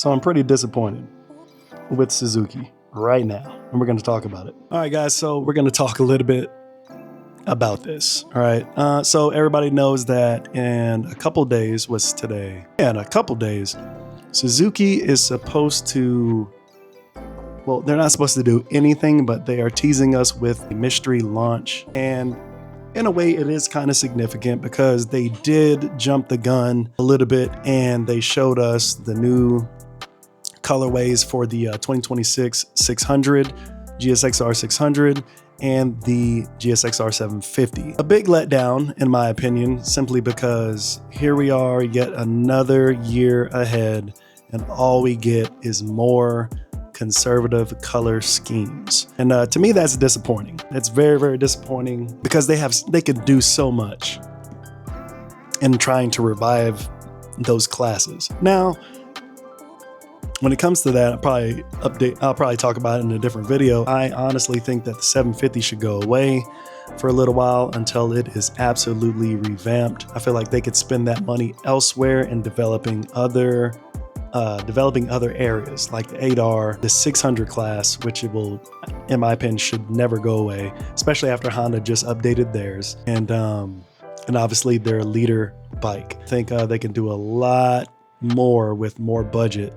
So I'm pretty disappointed with Suzuki right now, and we're going to talk about it. All right, guys, so we're going to talk a little bit about this. All right, so everybody knows that in a couple days, what's today? Yeah, in a couple days, Suzuki is supposed to, well, they're not supposed to do anything, but they are teasing us with a mystery launch. And in a way, it is kind of significant because they did jump the gun a little bit and they showed us the new colorways for the 2026 600, GSXR 600, and the GSXR 750. A big letdown, in my opinion, simply because here we are yet another year ahead, and all we get is more conservative color schemes. And to me, that's disappointing. It's very, very disappointing because they could do so much in trying to revive those classes. Now, when it comes to that, I'll probably talk about it in a different video. I honestly think that the 750 should go away for a little while until it is absolutely revamped. I feel like they could spend that money elsewhere in developing other areas like the 8R, the 600 class, which it will, in my opinion, should never go away, especially after Honda just updated theirs, and obviously their leader bike. I think they can do a lot more with more budget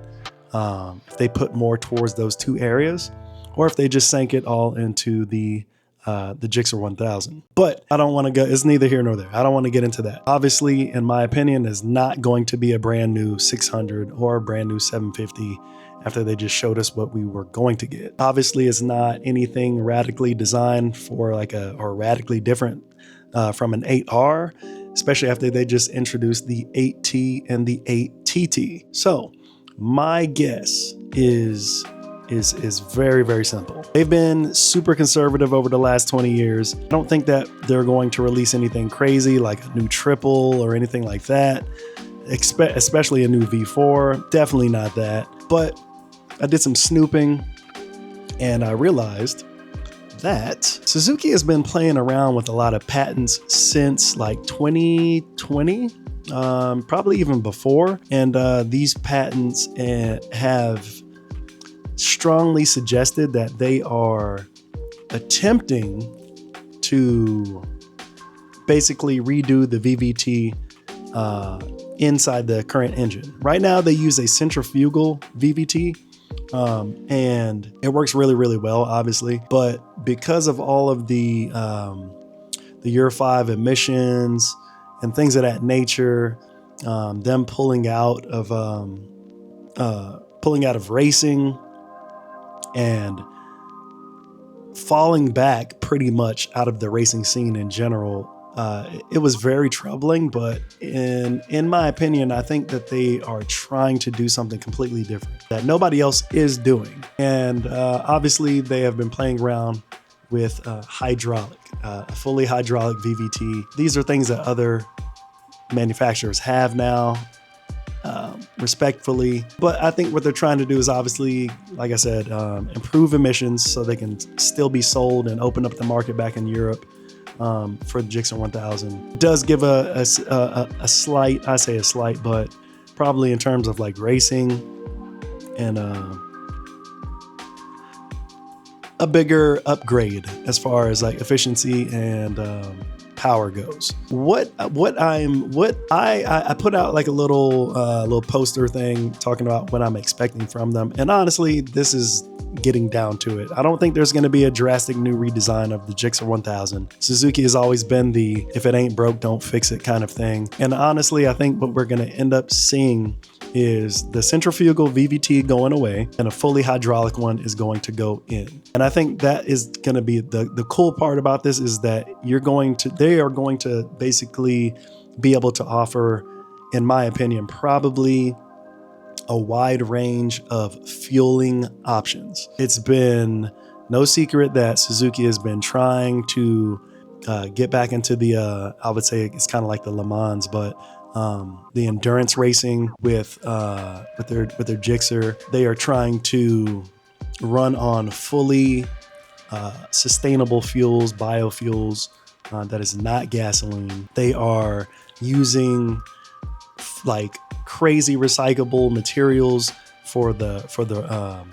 if they put more towards those two areas, or if they just sank it all into the GSXR 1000. But I don't want to go, it's neither here nor there. I don't want to get into that. Obviously, in my opinion, is not going to be a brand new 600 or a brand new 750 after they just showed us what we were going to get. Obviously, it's not anything radically designed for or radically different from an 8R, especially after they just introduced the 8T and the 8TT. So my guess is very, very simple. They've been super conservative over the last 20 years. I don't think that they're going to release anything crazy like a new triple or anything like that, especially a new V4. Definitely not that. But I did some snooping and I realized that Suzuki has been playing around with a lot of patents since like 2020. Probably even before. And these patents have strongly suggested that they are attempting to basically redo the VVT inside the current engine. Right now, they use a centrifugal VVT, and it works really, really well, obviously. But because of all of the Euro 5 emissions and things of that nature, them pulling out of racing and falling back pretty much out of the racing scene in general, it was very troubling. But in my opinion, I think that they are trying to do something completely different that nobody else is doing. And obviously, they have been playing around with hydraulic, a fully hydraulic VVT. These are things that other manufacturers have now, respectfully. But I think what they're trying to do is obviously, like I said, improve emissions so they can still be sold and open up the market back in Europe for the GSXR 1000. It does give a slight, I say a slight, but probably in terms of like racing and a bigger upgrade as far as like efficiency and power goes. I put out like a little poster thing talking about what I'm expecting from them, and honestly, this is getting down to it. I don't think there's going to be a drastic new redesign of the GSXR 1000. Suzuki has always been the if it ain't broke, don't fix it kind of thing. And honestly, I think what we're going to end up seeing is the centrifugal VVT going away and a fully hydraulic one is going to go in. And I think that is going to be the cool part about this, is that they are going to basically be able to offer, in my opinion, probably a wide range of fueling options. It's been no secret that Suzuki has been trying to get back into the, I would say it's kind of like the Le Mans, but the endurance racing with their GSXR. They are trying to run on fully sustainable fuels, biofuels, that is not gasoline. They are using like crazy recyclable materials for the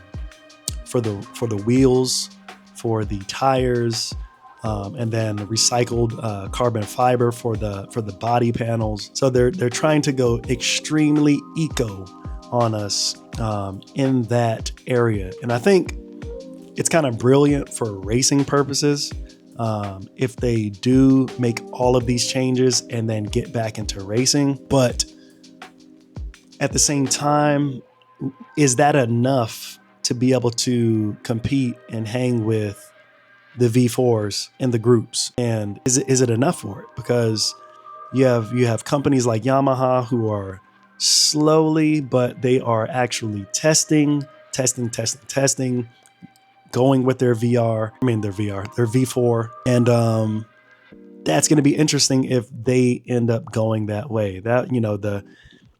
wheels, for the tires, and then recycled carbon fiber for the body panels. So they're trying to go extremely eco on us in that area, and I think it's kind of brilliant for racing purposes. If they do make all of these changes and then get back into racing, but at the same time, is that enough to be able to compete and hang with the V4s and the groups? And is it enough for it? Because you have companies like Yamaha who are slowly, but they are actually testing, going with their V4. And that's going to be interesting if they end up going that way. That,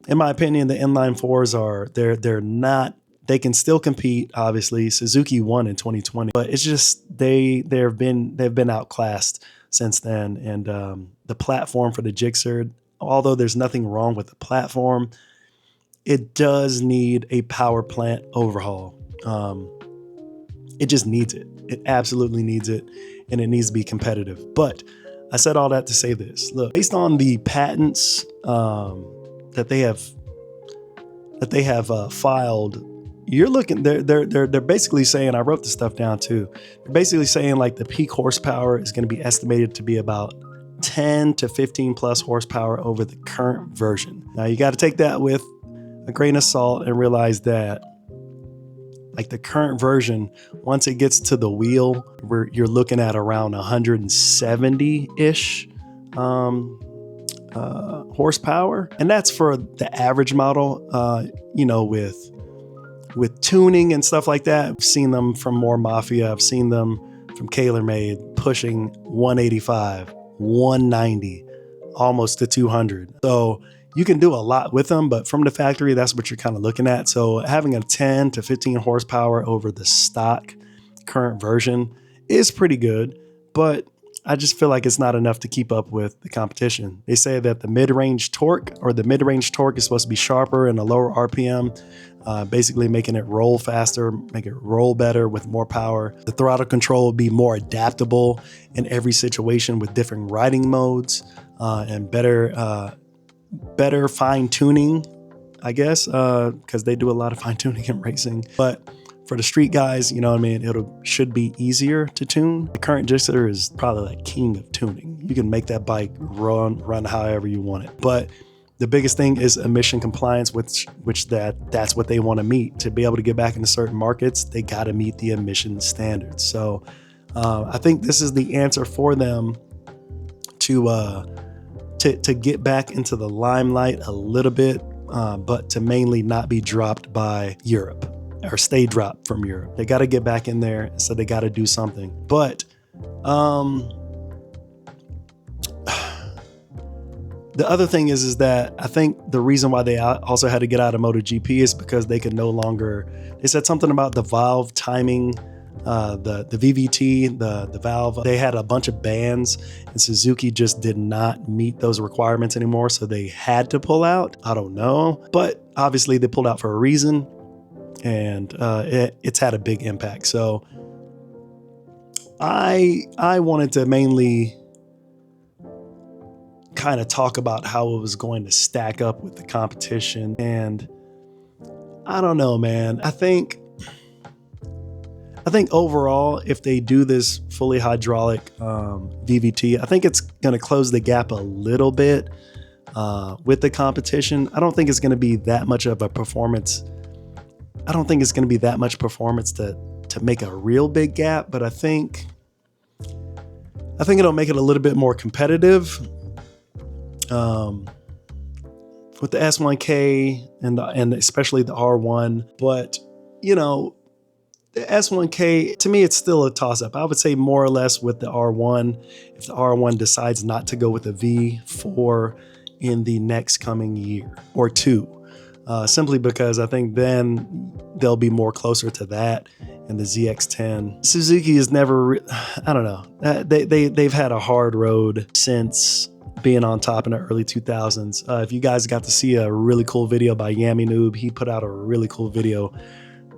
in my opinion, the inline fours they're not, they can still compete. Obviously, Suzuki won in 2020, but it's just they've been outclassed since then. And the platform for the Gixxer, although there's nothing wrong with the platform, it does need a power plant overhaul. It just needs it. It absolutely needs it, and it needs to be competitive. But I said all that to say this. Look, based on the patents that they have filed, you're looking. They're basically saying. I wrote this stuff down too. They're basically saying like the peak horsepower is going to be estimated to be about 10 to 15 plus horsepower over the current version. Now you got to take that with a grain of salt and realize that, like, the current version, once it gets to the wheel, you're looking at around 170-ish horsepower, and that's for the average model. With tuning and stuff like that, I've seen them from More Mafia, I've seen them from KalerMade pushing 185, 190, almost to 200. So you can do a lot with them, but from the factory, that's what you're kind of looking at. So having a 10 to 15 horsepower over the stock current version is pretty good, but I just feel like it's not enough to keep up with the competition. They say that the mid-range torque is supposed to be sharper and a lower RPM, basically making it roll faster, make it roll better with more power. The throttle control will be more adaptable in every situation with different riding modes, and better fine tuning, I guess, because they do a lot of fine tuning in racing. But for the street guys, it should be easier to tune. The current Gixxer is probably like king of tuning. You can make that bike run however you want it. But the biggest thing is emission compliance, that's what they want to meet. To be able to get back into certain markets, they got to meet the emission standards. So I think this is the answer for them to get back into the limelight a little bit, but to mainly not be dropped by Europe or stay dropped from Europe. They got to get back in there, so they got to do something. But the other thing is that I think the reason why they also had to get out of MotoGP is because they could no longer, they said something about the valve timing, the VVT, the valve. They had a bunch of bans, and Suzuki just did not meet those requirements anymore, so they had to pull out. I don't know, but obviously they pulled out for a reason, and it's had a big impact. So I wanted to mainly kind of talk about how it was going to stack up with the competition, and I don't know, man. I think overall, if they do this fully hydraulic VVT, I think it's going to close the gap a little bit with the competition. I don't think it's going to be that much of a performance. I don't think it's going to be that much performance to make a real big gap, but I think it'll make it a little bit more competitive with the S1K and especially the R1. But the S1K, to me, it's still a toss-up. I would say more or less with the R1, if the R1 decides not to go with the V4 in the next coming year or two, simply because I think then they'll be more closer to that and the ZX-10. Suzuki is never, I don't know. They've had a hard road since being on top in the early 2000s. If you guys got to see a really cool video by Yami Noob, he put out a really cool video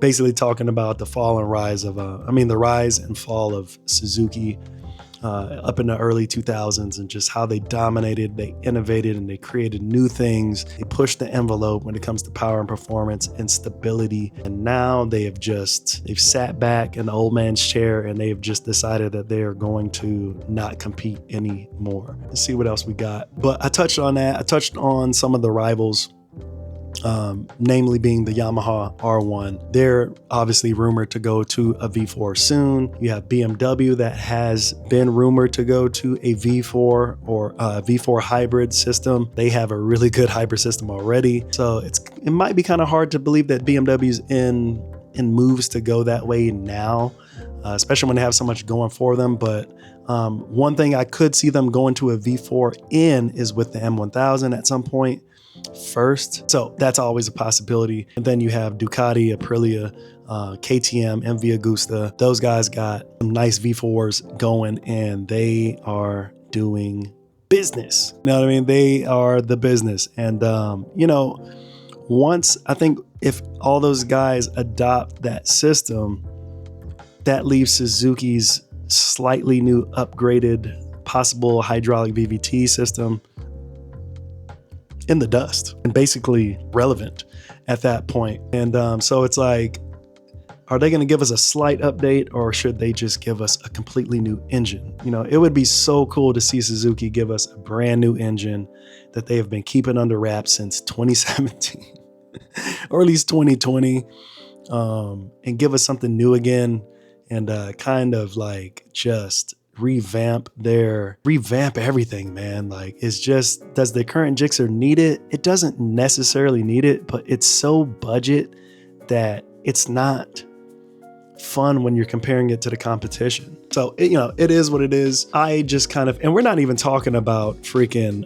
basically talking about the fall and rise of, the rise and fall of Suzuki up in the early 2000s, and just how they dominated, they innovated, and they created new things. They pushed the envelope when it comes to power and performance and stability. And now they've sat back in the old man's chair, and they've just decided that they are going to not compete anymore. Let's see what else we got. But I touched on that. I touched on some of the rivals, namely being the Yamaha R1. They're obviously rumored to go to a V4 soon. You have BMW that has been rumored to go to a V4 or a V4 hybrid system. They have a really good hybrid system already. So it might be kind of hard to believe that BMW's in moves to go that way now, especially when they have so much going for them. But one thing I could see them going to a V4 in is with the M1000 at some point first. So that's always a possibility. And then you have Ducati, Aprilia, KTM, MV Agusta. Those guys got some nice V4s going, and they are doing business. You know what I mean? They are the business. And, once, I think if all those guys adopt that system, that leaves Suzuki's slightly new upgraded possible hydraulic VVT system in the dust and basically relevant at that point. And so it's like, are they going to give us a slight update, or should they just give us a completely new engine? It would be so cool to see Suzuki give us a brand new engine that they have been keeping under wraps since 2017 or at least 2020, and give us something new again, and kind of like just revamp everything, man. Like, it's just, does the current Gixxer need it? It doesn't necessarily need it, but it's so budget that it's not fun when you're comparing it to the competition. So it is what it is. I just kind of, and we're not even talking about freaking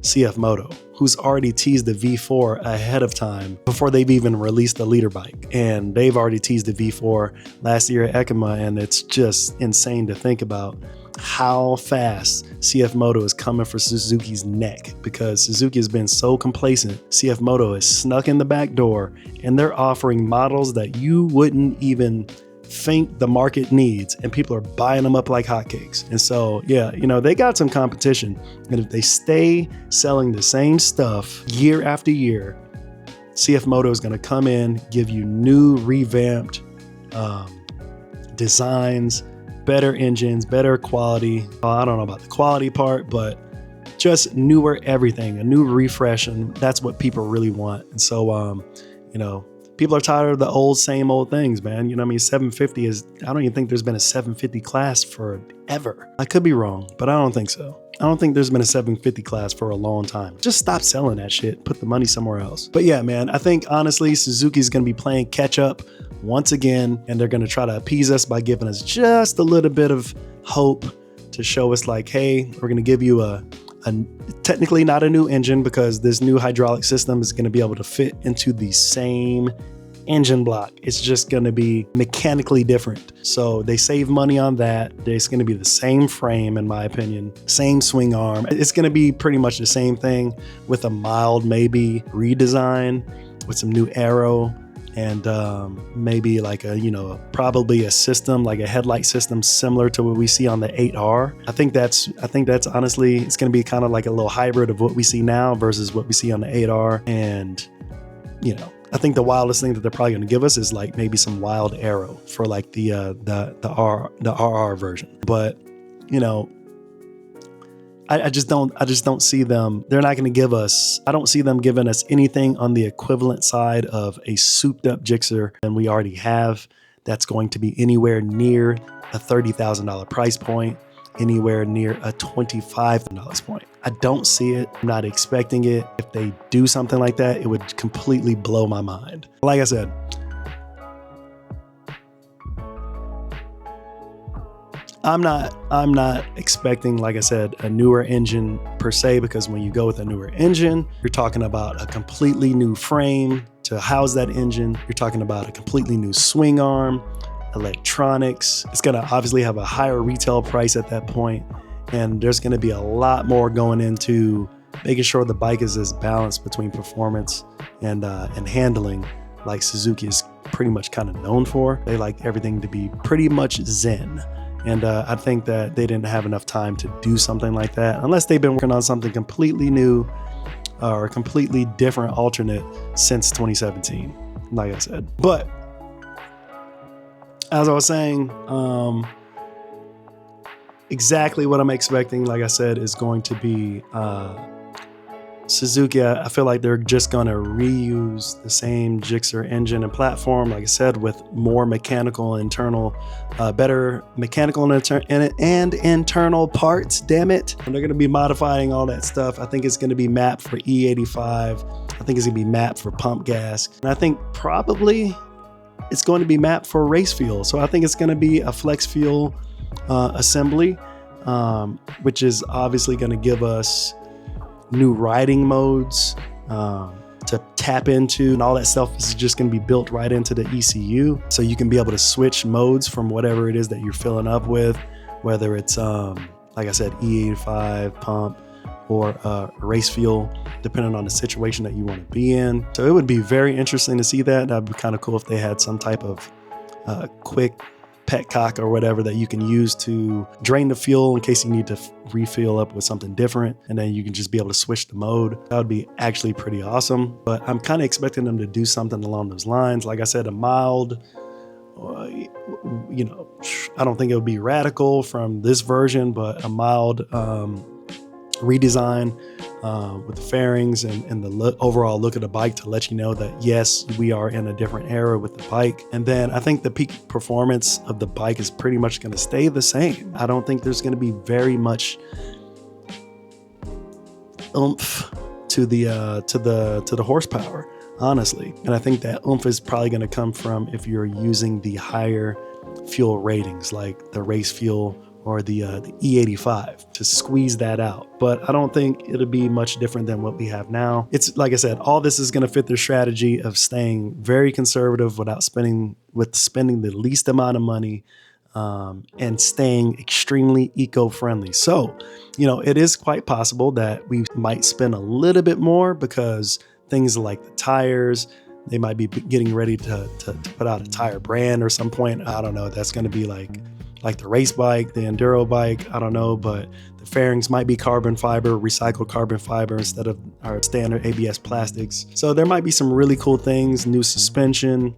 CF Moto, who's already teased the V4 ahead of time before they've even released the leader bike. And they've already teased the V4 last year at EICMA, and it's just insane to think about how fast CF Moto is coming for Suzuki's neck, because Suzuki has been so complacent. CF Moto is snuck in the back door, and they're offering models that you wouldn't even think the market needs, and people are buying them up like hotcakes. And so, yeah, they got some competition, and if they stay selling the same stuff year after year, CF Moto is going to come in, give you new revamped designs, better engines, better quality. I don't know about the quality part, but just newer everything, a new refresh, and that's what people really want. And so, people are tired of the same old things, man. 750 is, I don't even think there's been a 750 class forever. I could be wrong, but I don't think so. I don't think there's been a 750 class for a long time. Just stop selling that shit. Put the money somewhere else. But yeah, man, I think honestly, Suzuki's going to be playing catch up once again, and they're going to try to appease us by giving us just a little bit of hope to show us like, hey, we're going to give you a technically not a new engine, because this new hydraulic system is going to be able to fit into the same engine block. It's just going to be mechanically different. So they save money on that. It's going to be the same frame, in my opinion, same swing arm. It's going to be pretty much the same thing with a mild, maybe redesign with some new aero, and maybe like probably a system, like a headlight system similar to what we see on the 8R. I think that's honestly, it's going to be kind of like a little hybrid of what we see now versus what we see on the 8R. And I think the wildest thing that they're probably going to give us is like maybe some wild aero for like the RR version. But I just don't see them. They're not going to give us, I don't see them giving us anything on the equivalent side of a souped up Gixxer than we already have. That's going to be anywhere near a $30,000 price point, anywhere near a $25,000 point. I don't see it. I'm not expecting it. If they do something like that, it would completely blow my mind. Like I said, I'm not expecting, like I said, a newer engine per se, because when you go with a newer engine, you're talking about a completely new frame to house that engine. You're talking about a completely new swing arm, electronics. It's going to obviously have a higher retail price at that point. And there's going to be a lot more going into making sure the bike is as balanced between performance and handling, like Suzuki is pretty much kind of known for. They like everything to be pretty much zen. And I think that they didn't have enough time to do something like that, unless they've been working on something completely new or a completely different alternate since 2017, like I said. But as I was saying, exactly what I'm expecting, like I said, is going to be Suzuki. I feel like they're just going to reuse the same Gixxer engine and platform, like I said, with more mechanical internal, better mechanical and internal parts, damn it. And they're going to be modifying all that stuff. I think it's going to be mapped for E85. I think it's going to be mapped for pump gas. And I think probably it's going to be mapped for race fuel. So I think it's going to be a flex fuel assembly, which is obviously going to give us new riding modes to tap into, and all that stuff is just going to be built right into the ECU, so you can be able to switch modes from whatever it is that you're filling up with, whether it's like I said, E85 pump or race fuel, depending on the situation that you want to be in. So it would be very interesting to see that. That'd be kind of cool if they had some type of quick petcock or whatever that you can use to drain the fuel in case you need to refill up with something different, and then you can just be able to switch the mode. That would be actually pretty awesome. But I'm kind of expecting them to do something along those lines. Like I said, a mild, you know, I don't think it would be radical from this version, but a mild redesign with the fairings and the overall look of the bike to let you know that yes, we are in a different era with the bike. And then I think the peak performance of the bike is pretty much going to stay the same. I don't think there's going to be very much oomph to the horsepower, honestly. And I think that oomph is probably going to come from if you're using the higher fuel ratings, like the race fuel or the E85, to squeeze that out. But I don't think it'll be much different than what we have now. It's like I said, all this is going to fit their strategy of staying very conservative without spending the least amount of money, and staying extremely eco-friendly. So, you know, it is quite possible that we might spend a little bit more because things like the tires, they might be getting ready to put out a tire brand or some point. I don't know. That's going to be like the race bike, the enduro bike, I don't know, but the fairings might be carbon fiber, recycled carbon fiber instead of our standard ABS plastics. So there might be some really cool things, new suspension,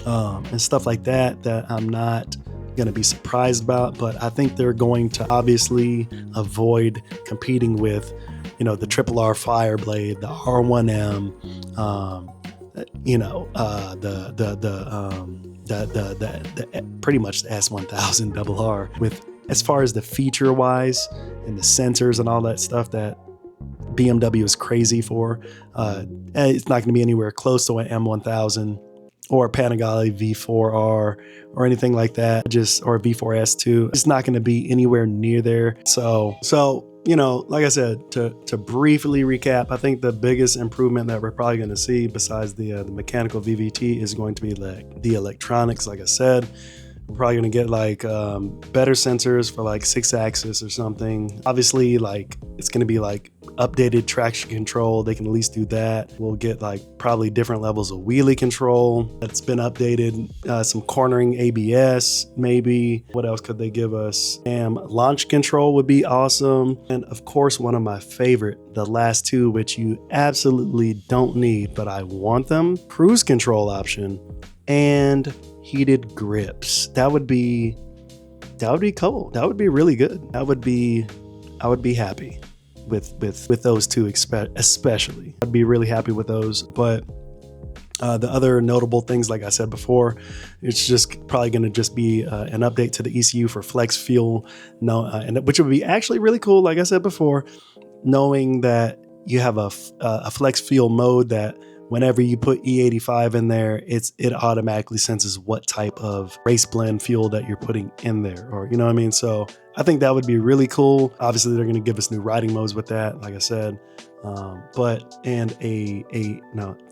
and stuff like that I'm not going to be surprised about. But I think they're going to obviously avoid competing with, you know, the Triple R Fireblade, the R1M, you know, the pretty much the S1000 double R, with as far as the feature wise and the sensors and all that stuff that BMW is crazy for. It's not going to be anywhere close to an M1000 or a Panigale V4R or anything like that, or a V4S2. It's not going to be anywhere near there. So, you know, like I said, to briefly recap, I think the biggest improvement that we're probably going to see besides the mechanical VVT is going to be like the electronics. Like I said, we're probably going to get like better sensors for like 6-axis or something. Obviously, like it's going to be like updated traction control. They can at least do that. We'll get like probably different levels of wheelie control that's been updated. Some cornering ABS, maybe. What else could they give us? Launch control would be awesome. And of course, one of my favorite, the last two, which you absolutely don't need, but I want them, cruise control option and heated grips. That would be cool. That would be really good. I would be happy with those two, especially. I'd be really happy with those. But the other notable things, like I said before, it's just probably going to just be an update to the ECU for flex fuel, and which would be actually really cool. Like I said before, knowing that you have a flex fuel mode that whenever you put E85 in there, it automatically senses what type of race blend fuel that you're putting in there, or you know what I mean? So I think that would be really cool. Obviously, they're going to give us new riding modes with that, like I said. And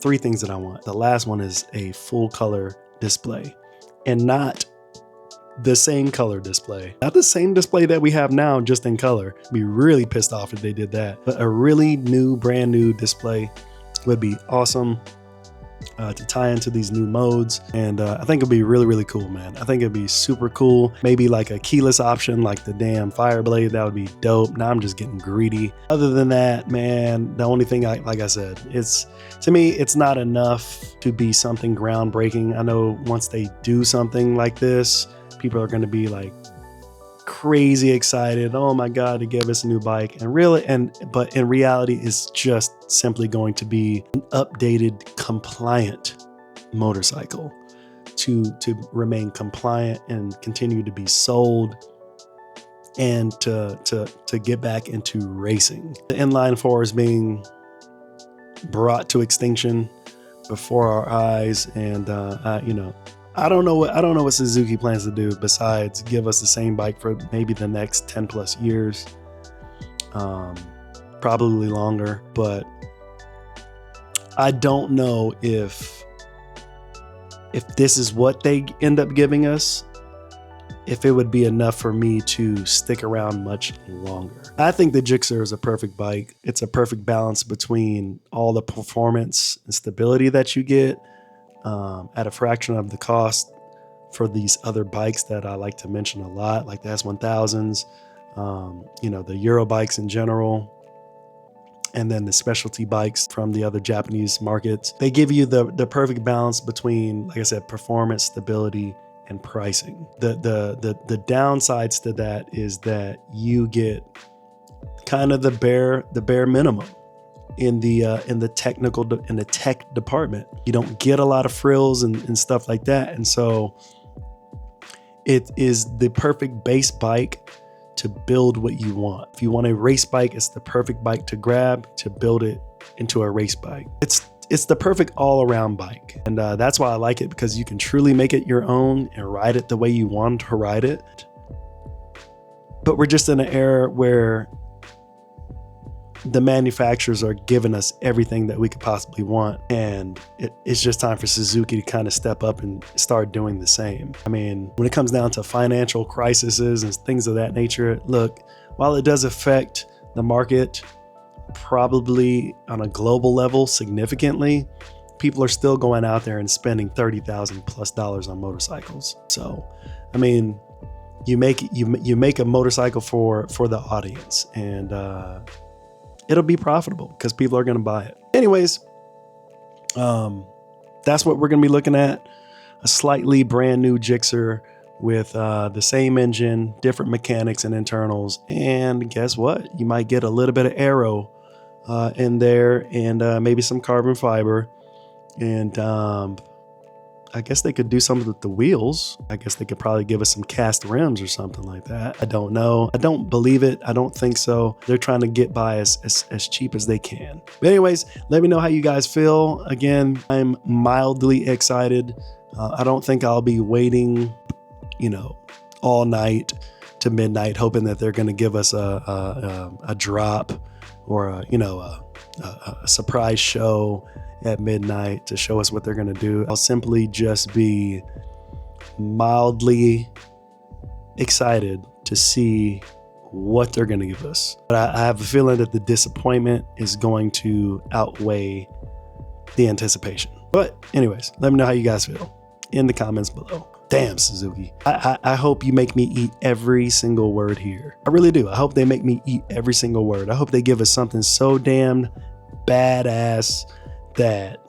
three things that I want. The last one is a full color display, and not the same color display. Not the same display that we have now, just in color. I'd be really pissed off if they did that. But a really new, brand new display would be awesome to tie into these new modes. And I think it'd be really, really cool, man. I think it'd be super cool. Maybe like a keyless option, like the damn Fireblade. That would be dope. Now I'm just getting greedy. Other than that, man, the only thing, like I said, to me, it's not enough to be something groundbreaking. I know once they do something like this, people are going to be like crazy excited. Oh my God, to give us a new bike. But in reality, it's just simply going to be an updated, compliant motorcycle to remain compliant and continue to be sold and to get back into racing. The inline four is being brought to extinction before our eyes, and I don't know what Suzuki plans to do besides give us the same bike for maybe the next 10 plus years, probably longer. But I don't know if this is what they end up giving us, if it would be enough for me to stick around much longer. I think the Gixxer is a perfect bike. It's a perfect balance between all the performance and stability that you get at a fraction of the cost for these other bikes that I like to mention a lot, like the S1000s, the Euro bikes in general, and then the specialty bikes from the other Japanese markets. They give you the perfect balance between, like I said, performance, stability, and pricing. The downsides to that is that you get kind of the bare minimum in the tech department. You don't get a lot of frills and stuff like that. And so it is the perfect base bike to build what you want. If you want a race bike, it's the perfect bike to grab to build it into a race bike. It's the perfect all-around bike. And that's why I like it, because you can truly make it your own and ride it the way you want to ride it. But we're just in an era where the manufacturers are giving us everything that we could possibly want. And it's just time for Suzuki to kind of step up and start doing the same. I mean, when it comes down to financial crises and things of that nature, look, while it does affect the market probably on a global level significantly, people are still going out there and spending $30,000+ on motorcycles. So, I mean, you make a motorcycle for the audience, and it'll be profitable because people are going to buy it. Anyways, that's what we're going to be looking at. A slightly brand new Gixxer with the same engine, different mechanics and internals. And guess what? You might get a little bit of aero in there, and maybe some carbon fiber. And I guess they could do something with the wheels. I guess they could probably give us some cast rims or something like that. I don't know. I don't believe it. I don't think so. They're trying to get by as cheap as they can. But anyways, let me know how you guys feel. Again, I'm mildly excited. I don't think I'll be waiting, all night to midnight, hoping that they're going to give us a drop or a surprise show at midnight to show us what they're going to do. I'll simply just be mildly excited to see what they're going to give us. But I have a feeling that the disappointment is going to outweigh the anticipation. But anyways, let me know how you guys feel in the comments below. Damn, Suzuki. I hope you make me eat every single word here. I really do. I hope they make me eat every single word. I hope they give us something so damn badass that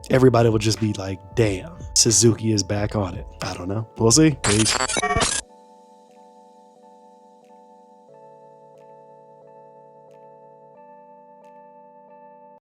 everybody will just be like, damn, Suzuki is back on it. I don't know. We'll see. Peace.